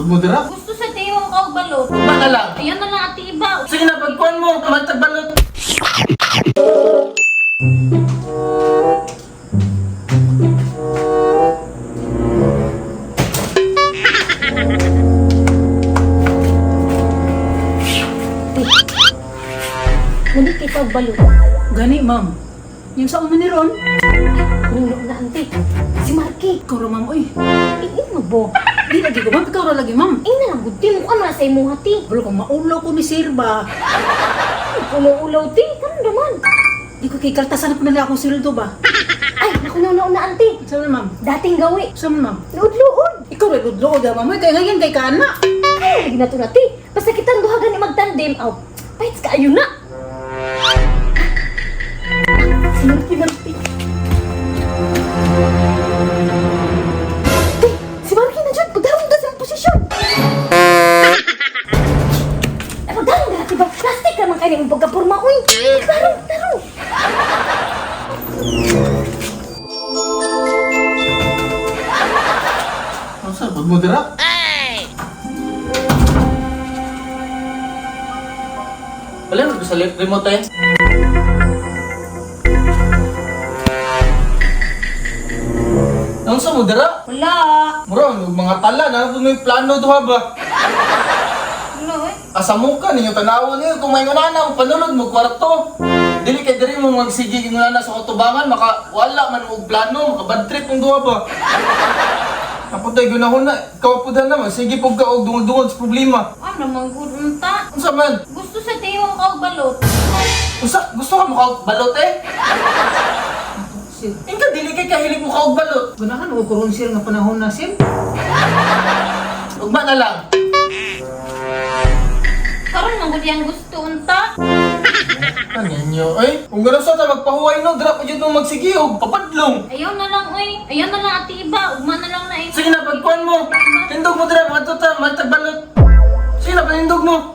mo dira? Gusto sa tiwang ka og balot. Ba na lang. Ayan na lang ati iba. Sige na, pagkuhan mo, magtagbalot. Ngunit kita og balot. Gani, ma'am. Yung sa una ni Ron, Nuno na ante. Si Marky. ikaw ra, ma'am, oy. Ano bo? Di lagi ko, ma'am. Ikaw ra lagi, ma'am. Ay nalagot ti mo ka na sa imong hati. Balo kang maulaw ko ni Sir ba? Ulaw-ulaw ti. Karon naman. Di ko kay kaltasan ko na lang akong sildo ba? Ay, naku nuno na ante. Saan na, ma'am? Dating gawi. Saan, ma'am? Luod-luod. Ikaw rin ludlood, ma'am. Kaya ngayon kay kana. Ay, lagi na to na ti. Basta kitang duhagan ni magtandem. Aw, pahit ka ayun na. Si Marky. Si Marky na dyan. Pagdarong na sa posisyon. Ay, pagdarong na. Diba, plastic naman kayo ng pagkapurma. Uy, darong. Ang sarap mo dira? Wala na sa remote eh. Ang sa mo dira? Wala. Muro, mga tala na kung may plano duha ba? Wala eh. Asa mo ka ninyo tanawon niyo kung may ngunana panulod mo kwarto. Dili kay diri mo magsigi ngunana sa katubangan maka wala man mo plano, maka bad trip mong duha ba? Kapag tayo gunahon na, ikaw po na naman, sige po ka og dungod-dungod sa problema. Ano mang gudunta? Unsa man? Gusto sa tiwang ka og balot. Gusto ka mo ka balot eh? Sir, Ingka dili kay kahilig mo ka og balot. ganahan o kuron Sir nga panahon na, Sir. Ugma na lang. Karon man gud yang gusto unta. Kanyan nyo, ay, kung gano'n sa ta magpahuway no, drop yun nung magsigi og papadlong. Ayaw na lang oy. Ayaw na lang ati iba. Ugma na lang na eh. Sige na, pagkuhan mo. Tindog mo dira, mga tuta, magtagbalot. Sige na, panindog mo.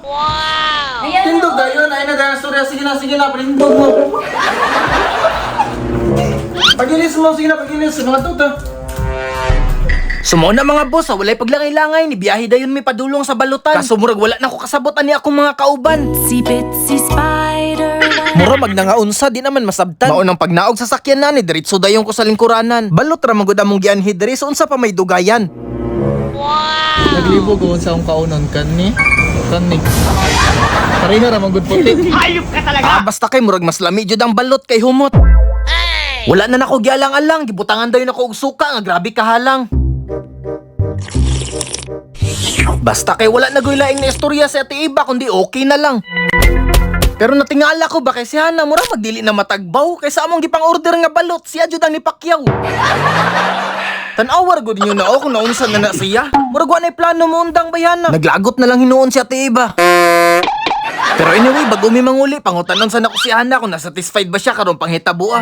Ayaw na. Tindog dayon, ay na dahil storya. Sige na, panindog mo. Pagilis mo, sige na, pagilis. Mga tuta. Sumo na mga boss, walay paglangay-langay ni biyahe dayon mi padulong sa balutan. Kaso murag wala na ko kasabot ani akong mga kauban. Sipit si Spider. Mura magnangaunsa di naman masabtan. Maunang pagnaog sa sakyan na ni diretso dayon ko sa lingkuranan. Balot ra magud among gianhi diri so unsa pa may dugayan. Naglibog ko sa akong kaunon kanni. Pareho ra magud puti. Basta kay murag mas lami jud ang balot kay humot. Wala na nako gialang-alang, gibutangan dayon ako og suka nga grabe kahalang. Basta kay wala na laing na istorya sa ati iba kundi okay na lang. Pero natingala ko ba kay si Hana mura magdili na matagbaw kaysa among gipang order nga balot siya jud ang ni Pacquiao. Tan-awar gud niyo na kung naunsa na siya. Murag wa nay plano mo undang bayana. Naglagot na lang hinuon si ati iba. Pero anyway, bago mi manguli, pangutanon sana ko si Hana kung nasatisfied ba siya karon panghitabo.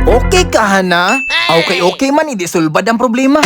Okay ka, Hana? Okay man, hindi sulbad ang problema.